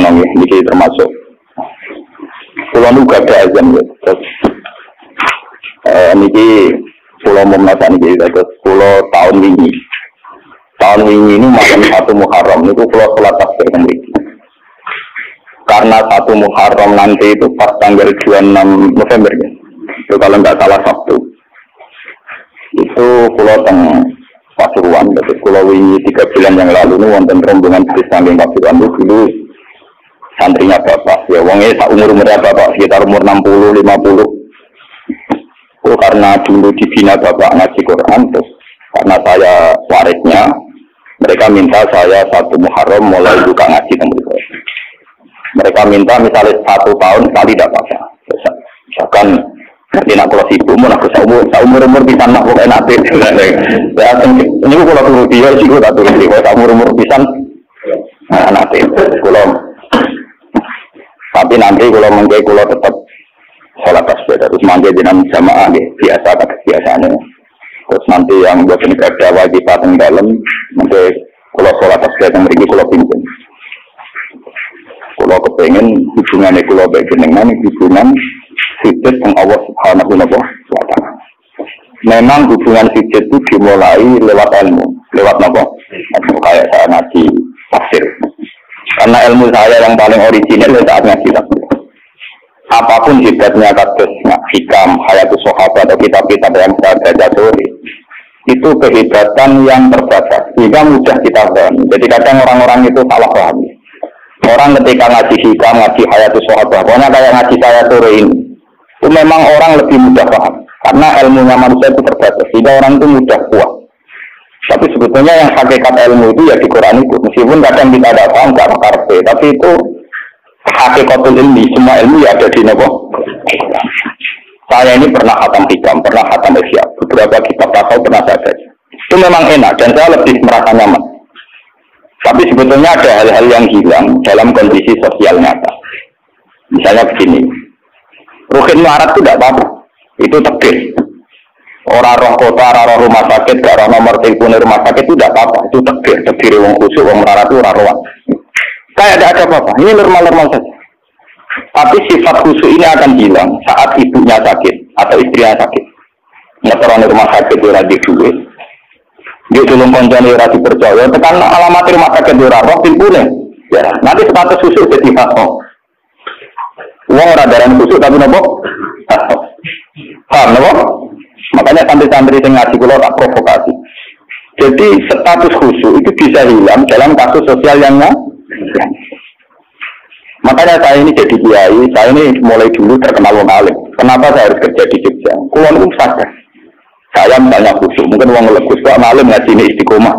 terangno niki termasuk kula nu gak ada azan ya. Terus niki kula mau masak niki terus kula tahun ini ini malam 1 Muharram niku kula salat tasbih mriki. Karena 1 Muharram nanti itu pas tanggal 26 November ya. Itu kalau nggak salah Sabtu. Itu kula teng Pasuruan, jadi kula wingi 3 bulan yang lalu ini wonten rombongan bis saking Pasuruan itu dulu santrinya bapak. Ya wongnya tak umur-umurnya bapak sekitar umur 60 50. Itu karena dulu dibina bapak ngaji Quran, terus karena saya warisnya, mereka minta saya 1 Muharram mulai buka ngaji tempat. Mereka minta misalnya 1 tahun sekali tidak apa-apa. Misalkan nanti nak kalau sibuk, mau nak umur bisa nak kok enak deh. Ya, ini kalau turun dia sih gue tak turun dia. Kalau umur bisa, nanti kalau tapi nanti kalau mengkai kalau tetap sholat tasbih terus mangke dengan jamaah deh biasa tak kebiasaannya. Terus nanti yang buat ibadah wajib pateng dalam mangke kalau sholat tasbih yang mereka kalau pimpin. Kalau kepengen hubungannya kalau baik dengan hubungan sujud dengan Allah Subhanahu wa Ta'ala. Memang hubungan sujud itu dimulai lewat ilmu, lewat apa? Kayak saya ngaji tafsir. Karena ilmu saya yang paling original saat ngaji tafsir. Apapun hebatnya kados hikam, hayatus sahabat atau kitab-kitab yang saya baca sore, itu kehebatan yang terbatas, sehingga mudah kita paham. Jadi kadang orang-orang itu salah paham. Orang ketika ngaji hikam, ngaji hayatus sahabat, pokoknya kayak ngaji saya sore ini, itu memang orang lebih mudah paham. Karena ilmunya manusia itu terbatas, sehingga orang itu mudah kuat. Tapi sebetulnya yang hakikat ilmu itu ya di Quran itu. Meskipun kadang kita ada paham, tidak karpe, tapi itu hakikatul ilmi, semua ilmu ya ada di Nabi. Saya ini pernah khatam hikam, pernah khatam ihya, beberapa kitab tasawuf pernah saya baca. Itu memang enak dan saya lebih merasa nyaman. Tapi sebetulnya ada hal-hal yang hilang dalam kondisi sosial nyata. Misalnya begini, ruhin melarat itu tidak apa-apa, itu tegir. Orang roh kota, orang roh rumah sakit, gak roh nomor telepon rumah sakit itu tidak apa-apa, itu tegir wong khusyuk, wong melarat itu orang rohan. Kayak tidak ada apa-apa, ini normal-normal saja. Tapi sifat khusyuk ini akan hilang saat ibunya sakit atau istrinya sakit. Ngeterone rumah sakit dia lagi duit. Dia belum koncone ora dipercaya, tekan alamat rumah sakit ora roh pilpune. Ya, nanti status khusyuk jadi fatwa. Wong ora darani khusyuk tapi nopo? Paham nopo? Makanya santri-santri yang ngaji kula tak provokasi. Jadi status khusyuk itu bisa hilang dalam kasus sosial yang makanya saya ini jadi kiai, saya ini mulai dulu terkenal wong alim. Kenapa saya harus kerja di Jogja? Kulon itu sadar. Saya misalnya khusyuk, mungkin wong legus kok alim ngaji ini istiqomah.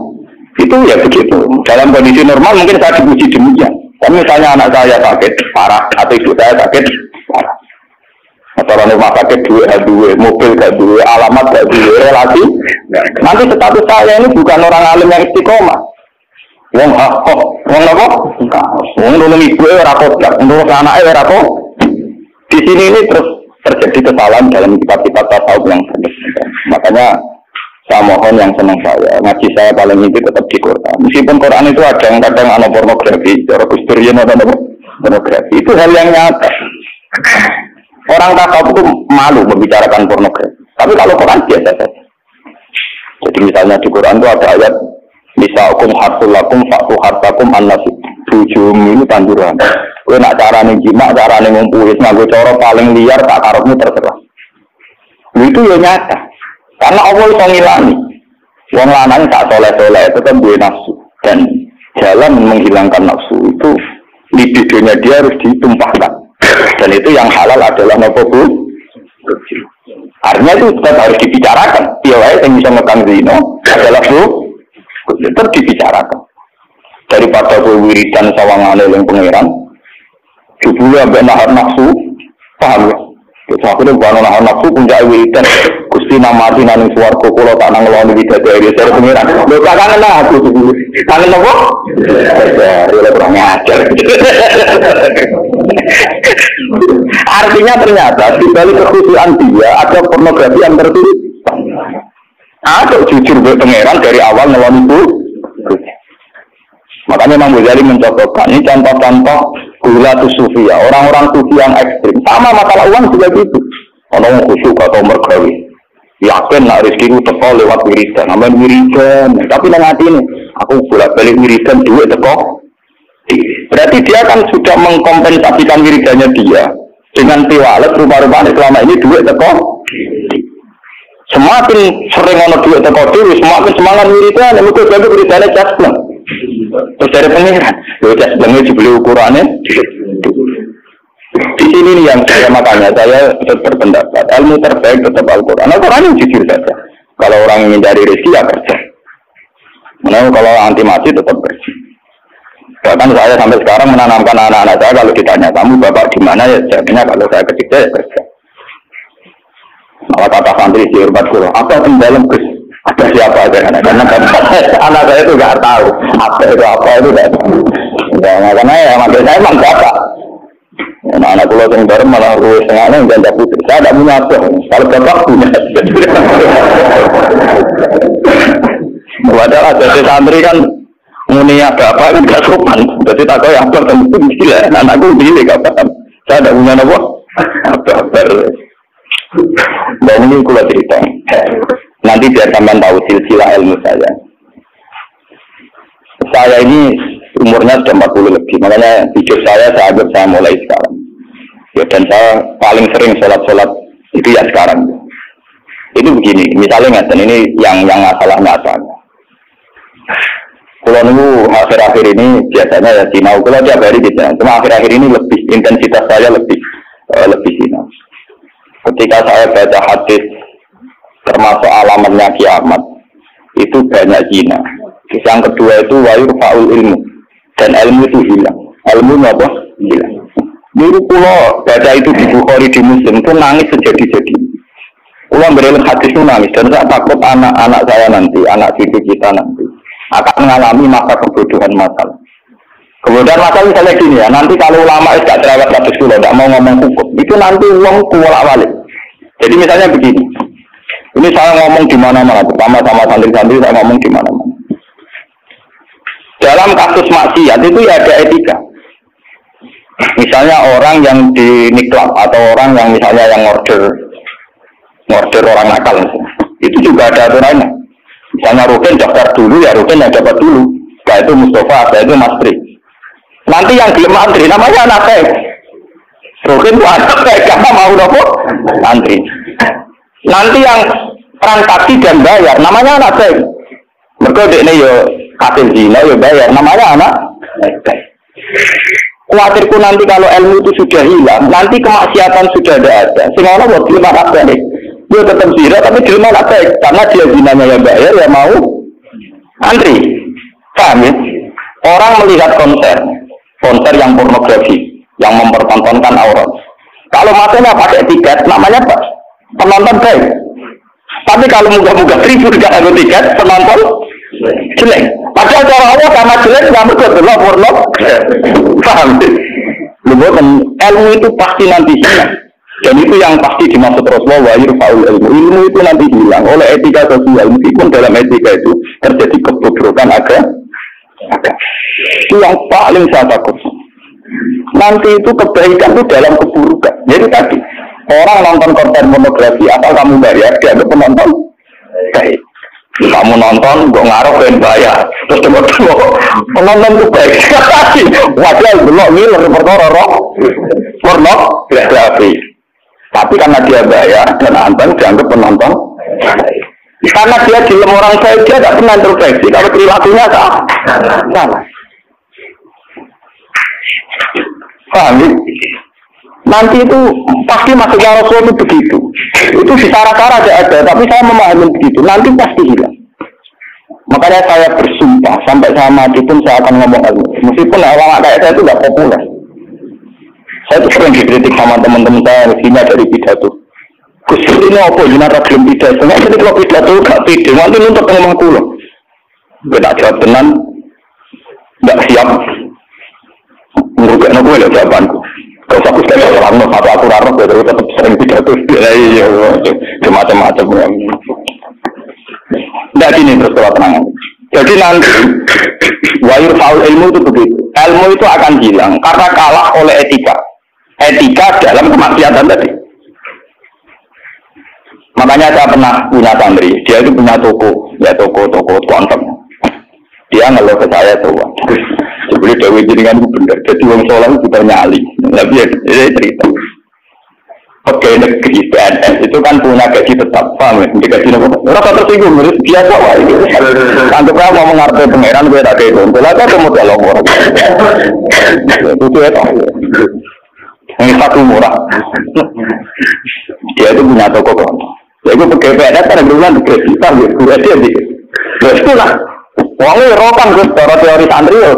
Itu ya begitu. Dalam kondisi normal mungkin saya dipuji demikian. Tapi misalnya anak saya sakit parah atau ibu saya sakit parah. Atau rumah sakit dua, mobil gak dua, alamat gak dua, relasi. Nanti status saya ini bukan orang alim yang istiqomah. Wong wong apa? Wong nulung ibu ora kok, nulung anake ora kok. Di sini ini terus terjadi kesalahan dalam kitab-kitab tasawuf yang benar. Makanya saya mohon yang senang saya, ngaji saya paling inti tetap di Quran. Meskipun Quran itu ada yang kadang ada pornografi, cara Gusdurian atau pornografi, itu hal yang nyata. Orang tasawuf itu malu membicarakan pornografi. Tapi kalau Quran biasa saja. Jadi misalnya di Quran itu ada ayat misaukum harsulakum fakku hartakum an-nasib. Bujum ini tanduran. Kowe nak carane jima, carane ngumpulin nganggo cara paling liar tak karepmu terserah. Itu ya nyata. Karena Allah iso ngilangi. Wong lanang tak soleh-soleh tetap duwe nafsu dan jalan menghilangkan nafsu itu libidonya dia harus ditumpahkan. Dan itu yang halal adalah nopo bu. Artinya itu tetap harus dibicarakan. Dia wae yang bisa ngekang zina adalah bu. Tetap dibicarakan. Daripada wiridan sawangane yang pangeran, jebule ambek nahan nafsu, paham ya? Terus akhirnya bukan nahan nafsu puncak wiridan, Gusti namati nang swarga kula tak nang ngeloni widadari dari pangeran. Lho kangen lah aku jebule. Kangen apa? Ya kurang ajar. Artinya ternyata di balik kekhusyukan dia ada pornografi yang tertulis. Ada jujur be pangeran dari awal ngeloni itu. Makanya Imam Ghazali mencontohkan ini contoh-contoh Gulatus sufia, orang-orang sufi yang ekstrim. Sama masalah uang juga gitu. Orang khusyuk atau mergawi. Yakin nak rezeki itu teko lewat wiridan. Namanya wiridan. Tapi nang hati ini, aku bolak-balik wiridan duit teko. Berarti dia kan sudah mengkompensasikan wiridannya dia dengan tiwalet rupa-rupanya selama ini duit teko. Semakin sering ono duit teko dhewe, semakin semangat wiridan. Lalu kok jadi wiridannya jasbleng. Terus dari pengiran, jasblengnya dibeli ukurannya. Di sini yang saya makanya saya tetap berpendapat ilmu terbaik tetap Al-Quran. Al-Quran yang jujur saja. Kalau orang ingin cari rezeki ya kerja. Nah, kalau anti mati tetap kerja. Bahkan saya sampai sekarang menanamkan anak-anak saya kalau ditanya kamu bapak di mana ya jawabnya kalau saya kerja ya kerja. Malah kata santri di hormat guru, apa yang dalam Gus? Ada siapa aja karena anak saya itu nggak tahu apa itu nggak tahu. Karena ya makanya saya emang bapak. Nah, anak pulau yang baru malah ruwet sengaja dan tak putri. Saya tidak punya apa. Kalau bapak punya. Padahal ada santri kan muni ada apa kan gak sopan. Jadi tak kau yang apa tentu gila. Anakku gila gak paham. Saya tidak punya apa. Apa. Dan ini aku cerita. Nanti biar kalian tahu silsilah ilmu saya. Saya ini umurnya sudah 40 lebih, makanya hidup saya anggap saya mulai sekarang. Ya, dan saya paling sering sholat itu ya sekarang. Itu begini, misalnya ini yang masalahnya asalnya. Kalau nunggu akhir-akhir ini biasanya ya sinau, kalau tiap hari gitu. Cuma akhir-akhir ini lebih intensitas saya lebih sinau. Ketika saya baca hadis termasuk alamatnya kiamat, itu banyak zina. Yang kedua itu wayur faul ilmu. Dan ilmu itu hilang. Ilmu apa? Hilang. Dulu pulau baca itu di Bukhari di Muslim itu nangis sejadi-jadi. Pulau berilim hadis itu nangis. Dan saya takut anak-anak saya nanti, anak cucu kita nanti akan mengalami masa kebodohan masalah. Kemudian masalah misalnya gini ya, nanti kalau ulama tidak terawat hadis pulau, tidak mau ngomong hukum, itu nanti uang kuwala-walik. Jadi misalnya begini, ini saya ngomong di mana-mana, pertama sama santri-santri saya ngomong di mana-mana. Dalam kasus maksiat itu ya ada etika. Misalnya orang yang diniklab atau orang yang misalnya yang order orang nakal, itu juga ada aturannya. Misalnya Rukin daftar dulu ya Rukin yang dapat dulu. Setelah itu Mustafa, setelah itu Mas Tri. Nanti yang belum antri namanya anak saya. Rukin itu anak saya karena mau dapet antri. Nanti yang transaksi dan bayar namanya anak saya. Mereka ini yo hasil zina yo bayar namanya anak. Khawatirku nanti kalau ilmu itu sudah hilang, nanti kemaksiatan sudah ada. Sehingga orang buat terima kasih. Dia tetap zina tapi terima kasih karena dia zinanya yang bayar ya mau antri. Paham ya? Orang melihat konser yang pornografi, yang mempertontonkan aurat. Kalau matanya pakai tiket, namanya apa? Penonton baik. Tapi kalau muka-muka 1000 tidak ada tiket, penonton jelek. Padahal cara Allah karena jelek nggak mungkin belum porno. Paham? Ilmu itu pasti nanti hilang. Dan itu yang pasti dimaksud Rasulullah wa yurfa'ul ilmu. Ilmu itu nanti hilang oleh etika sosial. Meskipun dalam etika itu terjadi kebobrokan agama. Itu yang paling saya takut. Nanti itu kebaikan itu dalam keburukan. Jadi tadi orang nonton konten pornografi asal kamu bayar dia ada penonton baik. Kamu nonton gue ngaruh dan bayar terus coba penonton itu baik. Wajar belum ngiler perkara pornografi. Tapi karena dia bayar dan nonton dianggap penonton. Karena dia film orang saya dia tidak pernah introspeksi kalau perilakunya salah. Paham ya? Nanti itu pasti maksudnya Rasul itu begitu. Itu di cara-cara ada, tapi saya memahami begitu. Nanti pasti hilang. Makanya saya bersumpah sampai saya mati pun saya akan ngomong ilmu. Meskipun orang kayak saya itu tidak populer. Saya itu sering dikritik sama teman-teman saya sini dari pidato. Gus ini apa jenara belum pidato? Nggak jadi kalau pidato gak pede. Nanti nuntut ngomong kulo. Gak jawab tenan, nggak siap. Merugikan aku ya jawabanku. Kalau aku sudah orang satu aturan, aku tetap sering pidato. Iya, macam-macam. Tidak gini terus kalau tenang. Jadi Jadi nanti wayur faul ilmu itu begitu. Ilmu itu akan hilang karena kalah oleh etika. Etika dalam kemaksiatan tadi. Makanya saya pernah punya santri, dia itu punya toko, ya toko konten. Dia ngeluh ke saya tuh, sebelum Dewi jenengan itu benar. Jadi wong soleh itu kita nyali. Tapi ya cerita. Pegawai negeri PNS itu kan punya gaji tetap, paham ya? Gaji tetap. Rasa tersinggung, biasa lah itu. Anggaplah mau mengerti pangeran, gue tak kayak itu. Lalu ada modal orang. Itu ya tahu. Ini satu murah. Dia itu punya toko kan. Ya itu pegawai PNS kan bulan dikreditan, gitu. Dia di. Terus itu lah. Wongnya rokan terus teori santri ya.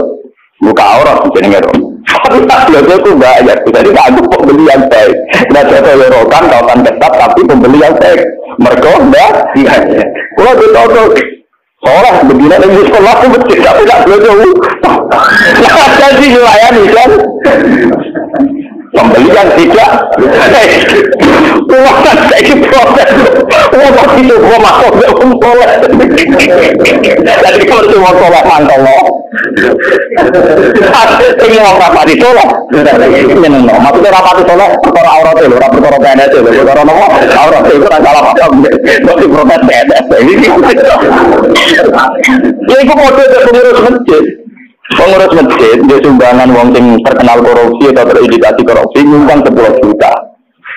Buka aurat jenenge ro. Tapi tak belajar itu bayar. Jadi aku pembeli yang baik. Nah contoh rokan kawasan tetap tapi pembeli yang baik. Mereka enggak. Kalau betul seolah begini lagi sekolah aku betul tapi tak belajar. Nah jadi melayani kan. Pembeli yang tidak. Uang saya ini proses. Uang itu gua masuk ke soleh. Jadi kalau cuma soleh mantap loh. Ini mau rapati soleh. Maksudnya rapati soleh perkara aurat itu, perkara PNS itu, perkara nama aurat itu kan salah paham. Masih protes PNS. Ya itu kode pengurus masjid. Pengurus masjid dia sumbangan wong sing terkenal korupsi atau terindikasi korupsi nyumbang 10 juta.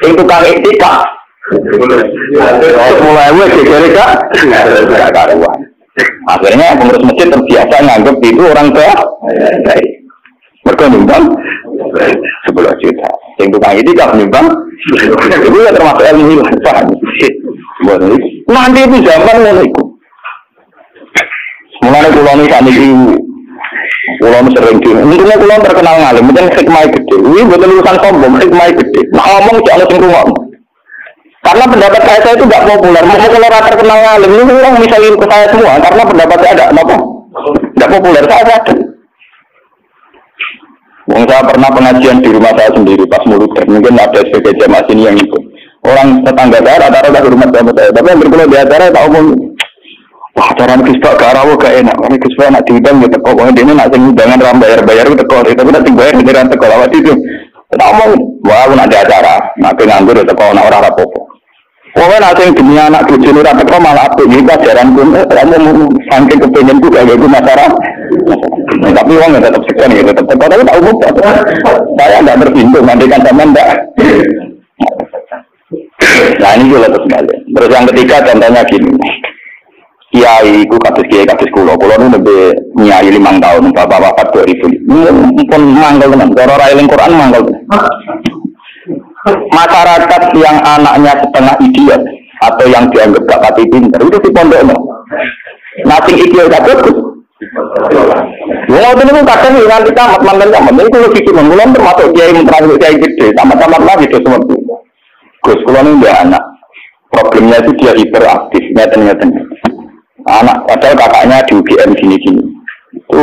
Itu tukang etika. Mulai kira-kira enggak karuan. Akhirnya pengurus masjid terbiasa nganggap itu orang baik. Mereka nyumbang 10 juta. Yang tukang etika nyumbang itu ya termasuk ilmu paham. Nanti itu zaman ngono iku. Mulane kula niki saniki ulama sering di, untungnya ulama terkenal ngalim, mungkin hikmah gede. Ini bukan lulusan sombong, hikmah gede. Nah ngomong jangan langsung ngomong. Karena pendapat saya itu tidak populer. Mau kalau terkenal ngalim, ini orang misalin ke saya semua. Karena pendapat saya tidak populer. Saya sadar. Saya pernah pengajian di rumah saya sendiri pas mulutnya. Mungkin ada sebagai jamaah sini yang ikut. Orang tetangga saya rata-rata di rumah saya. Tapi yang berkulau di acara tak umum. Wah, cara kisah garawo gak enak. Ini kisah nak diundang gitu. Pokoknya dia nak undangan ram bayar itu teko. Tapi nanti bayar di ram teko lawat itu. Kita ngomong, wah aku nak di acara. Nak nganggur itu teko nak orang rapopo. Pokoknya nanti dunia anak cucu ram teko malah apa? Ini pelajaran pun. Kamu saking kepengen juga gitu masyarakat. Tapi uang tetap sekian gitu. Tetap tapi tak umum. Saya tidak tersinggung. Nanti kan teman tidak. Nah ini juga terus balik. Terus yang ketiga contohnya gini. Kiai ku kados kula nu lebih nyai 5 tahun bapak 2000 pun manggal tenan cara ra eling Quran manggal. Masyarakat yang anaknya setengah idiot atau yang dianggap gak pati pinter itu di pondokno. Nating idiot gak bagus. Wong itu kadang nganti tamat mantan itu lebih cuma mulai termasuk kiai menteri kiai gede tamat lagi itu semua. Gus kula nu anak. Problemnya itu dia hiperaktif nyata-nyata. Anak padahal kakaknya di UGM gini-gini itu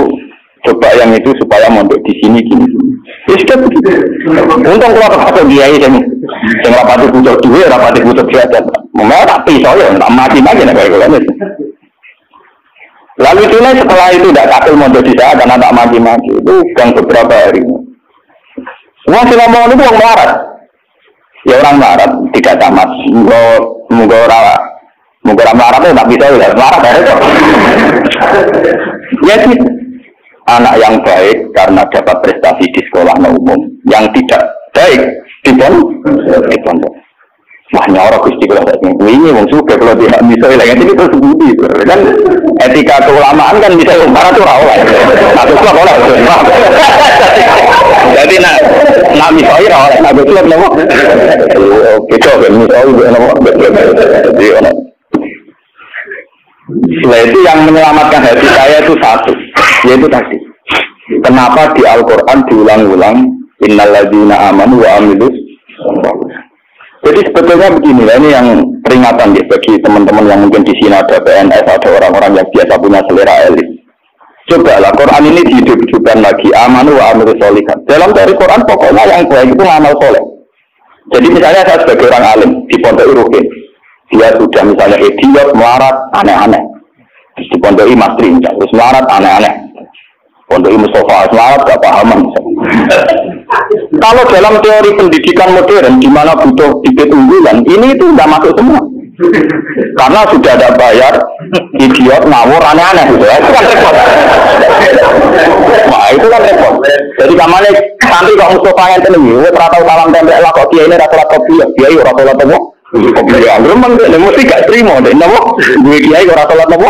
coba yang itu supaya mondok di sini gini ya sudah begitu. Untung kalau termasuk dia ini yang rapati butuh duit rapati butuh biasa memang tapi soalnya tak mati lagi kayak gitu. Lalu itu setelah itu tidak kakil mondok di saya karena tak mati itu gang beberapa hari semua si ngomong itu orang melarat ya orang melarat tidak tamat munggo orang mungkin marah itu tak bisa ya marah dari itu. Ya sih anak yang baik karena dapat prestasi di sekolah umum, yang tidak baik di pondok. Wah nyorok gusti kalau ini wong suka kalau tidak bisa lagi ini terus budi kan etika keulamaan kan bisa marah tuh rawa. Satu klub oleh. Jadi nak misalnya rawa, nak klub nama. Oke coba misalnya nama. Jadi setelah itu yang menyelamatkan hati saya itu satu, yaitu tadi. Kenapa di Al-Quran diulang-ulang innalladzina amanu wa amilus. Jadi sebetulnya begini, ini yang peringatan ya, bagi teman-teman yang mungkin di sini ada PNS, ada orang-orang yang biasa punya selera elit. Cobalah Quran ini dihidup-hidupkan lagi amanu wa amilus sholihat. Dalam dari Quran pokoknya yang baik itu amal soleh. Jadi misalnya saya sebagai orang alim di Pondok Irukin. Dia sudah misalnya idiot, melarat, aneh-aneh. Di pondok Mastri, terus melarat aneh-aneh. Pondok Mustafa selamat gak pahaman. Kalau dalam teori pendidikan modern di mana butuh bibit unggulan, ini itu nggak masuk semua. Karena sudah ada bayar, idiot, ngawur, aneh-aneh gitu ya. Itu kan repot. Wah, itu kan repot. Jadi kamane nanti kok Mustafa yang tenang, wes ratau salam tembak lah kok dia ini rata-rata kopi, dia yo rata-rata apa? Kopi ya, memang mesti gak terima deh, nabo. Gue kiai ora salat nabo.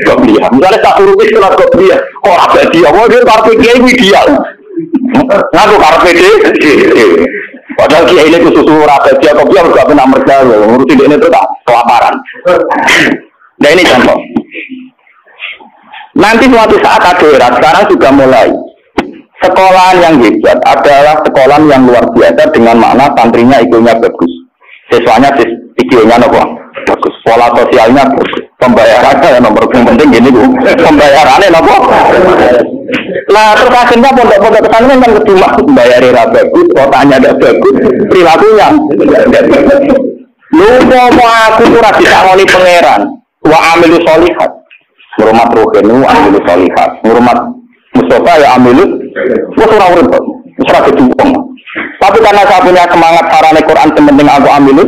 Kopi ya, misalnya tak urus salat kopi ya, kok ada dia, wah dia karpe kiai ideal. Ngaku karpe dia. Padahal kiai ini susu rata dia kopi harus gak pernah mereka, ngurusin dia ini tuh tak kelaparan. Nah ini contoh. Nanti suatu saat ada era, sekarang sudah mulai. Sekolahan yang hebat adalah sekolahan yang luar biasa dengan makna santrinya ikunya bagus. Siswanya videonya nopo bagus, pola sosialnya bagus, pembayarannya nomor penting gini bu, pembayarannya nopo. Nah terus akhirnya pondok-pondok pesantren kan cuma bayarnya bagus, kotanya tidak bagus, perilakunya. Lu mau aku kurang bisa ngoli pangeran, wa amilu solihat, ngurmat ruhenu amilu solihat, ngurmat Mustafa ya amilu, lu kurang urut, kurang kecukupan. Tapi karena saya punya semangat sarane Quran penting aku ambil,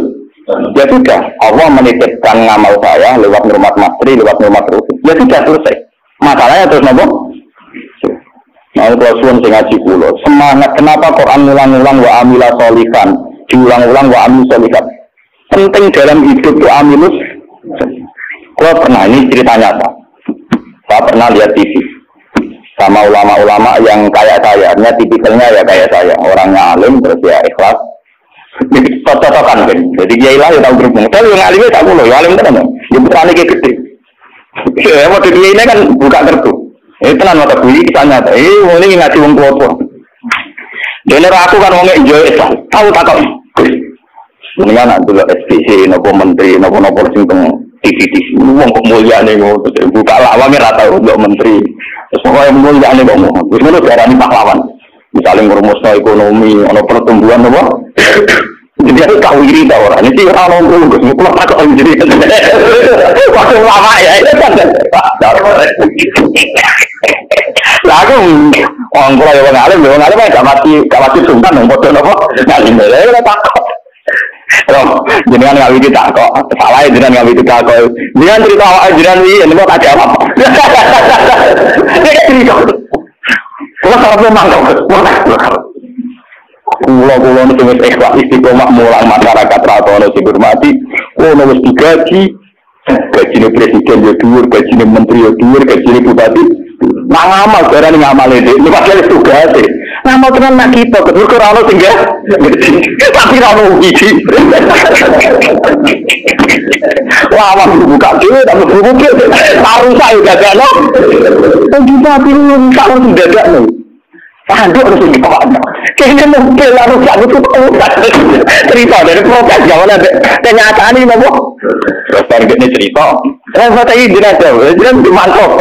ya sudah. Allah menitipkan ngamal saya lewat ngurmat mastri, lewat ngurmat ruhi. Ya sudah selesai. Masalahnya terus nopo. Nah, kalau suun sing ngaji kula, semangat kenapa Quran ulang-ulang wa amila sholihan, diulang-ulang wa amil sholihat. Penting dalam hidup itu amilus. Kalau pernah ini cerita nyata. Saya pernah lihat TV. Sama ulama-ulama yang kayak saya, tipikalnya ya kayak saya, orangnya alim terus ya ikhlas. Cocok-cocokan kan. Jadi kiai lah ya tahu berhubung. Tapi yang alimnya tak loh, ya alim tenan. Ya putrane ki gede. Ya mau kiai ini kan buka kartu. Tenan mata kuwi kisahnya. Ini ngaji wong tua. Dene aku kan wong enjoy Islam. Tahu tak kok. Mendingan nak dulu SPC nopo menteri nopo sing teng TV wong kok mulyane ngono buka lawang ora tau untuk menteri. Terus pokoke mulyane kok ngono. Wis ngono diarani pahlawan. Misalnya ngurmusno ekonomi, ono pertumbuhan apa? Jadi aku kawiri ta ora. Iki ora ono Gus, kula tak kok jadi. Waktu lama ya itu kan. Lah aku wong kula yo ngalim gak mati sungkan nang padha napa? Ngalim lha tak kok. Loh, jenengan ngawit kita kok. Salah jenengan ngawit kita kok. Jenengan cerita awake jenengan iki nek tak jawab. Nek cerita. Kalau kalau memang kulo nih wis ikhlas istiqomah mulang masyarakat ratono sing hormati, kulo wis digaji, gajine presiden yo dhuwur, gajine menteri yo dhuwur, gajine bupati. Nang amal barane ngamale dhek, nek padahal tugase. Ngamal tenan nak kita, mergo ora ono sing gak. Tapi ora ono iki. Wah, buka dhewe tak buka. Taruh saya gagakno. Bupati tak ono dadakno. Aduh harus dipahami. Kayaknya mungkin harus aku tuh cerita dari proses zaman ada kenyataan ini mau. Terus dari ini cerita. Saya tadi jenazah dimantau.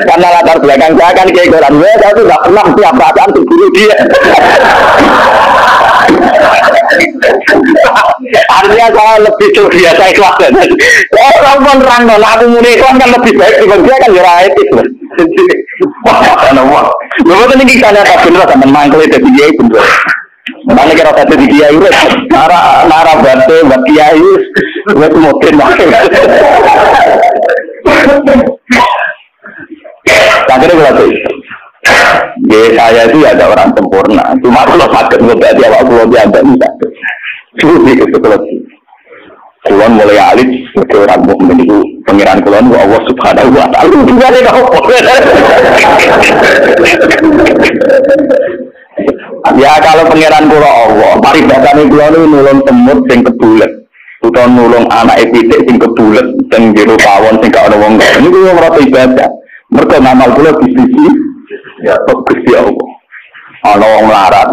Karena latar belakang saya kan kayak orang gue, saya tuh nggak pernah siap perasaan untuk guru dia. Artinya saya lebih terbiasa ikhlas. Orang pun terang aku mulai kan lebih baik dibanding dia kan jurah etis. Wah, wah. Lalu tadi kita lihat bener sama mangkel itu dia bener. Mana kira kata dia itu nara bate batia itu buat mobil makin. Akhirnya berarti, ya saya itu ada orang sempurna. Cuma kalau sakit berarti awak belum diambil bisa. Sulit itu selesai. Kulon mulai alit sebagai orang mukmin itu pengiran kulon Allah Subhanahu wa Ta'ala juga ada kok. Ya kalau pengiran kulon Allah, paribadane kulon itu nulung semut sing kebulet, utawa nulung anak pitik sing kebulet sing jero pawon sing gak ana wong. Niku ora ibadah. Mergo ngamal kula disisi ya Gusti Allah. Ana wong larat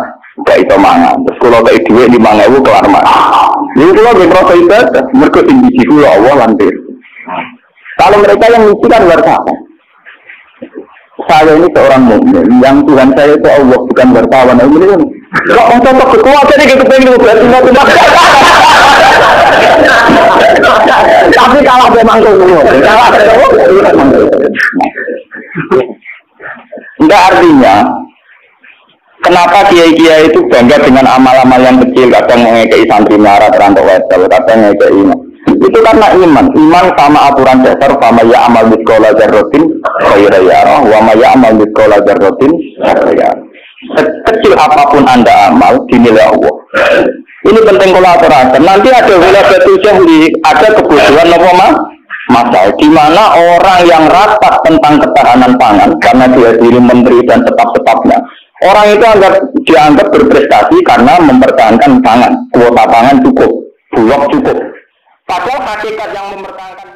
gak iso mangan. Terus kula kei dhuwit 5.000 kelar mangan. Ini kula nggih merasa ibadah, mergo sing biji kula Allah lan Kalau mereka yang misi kan wartawan. Saya ini seorang mukmin, yang Tuhan saya itu Allah bukan wartawan. Ini kan kok untuk kekuatan ini kita pengen berarti mau Tapi kalah memang tunggu. Kalah enggak artinya kenapa kiai-kiai itu bangga dengan amal-amal yang kecil, kadang mengekei santri marah, terantau wedal, kadang mengekei iman. Itu karena iman sama aturan dasar, sama ya amal biskola jarrotin, khairayarah, wa ma ya amal biskola jarrotin, khairayarah. Sekecil apapun Anda amal, dinilai Allah. Ini penting kolaborasi. Nanti ada wilayah jahli, ada kebodohan apa masal, di mana orang yang rapat tentang ketahanan pangan karena dia diri menteri dan tetap-tetapnya, orang itu dianggap berprestasi karena mempertahankan pangan, kuota pangan cukup, bulog cukup. Padahal hakikat yang mempertahankan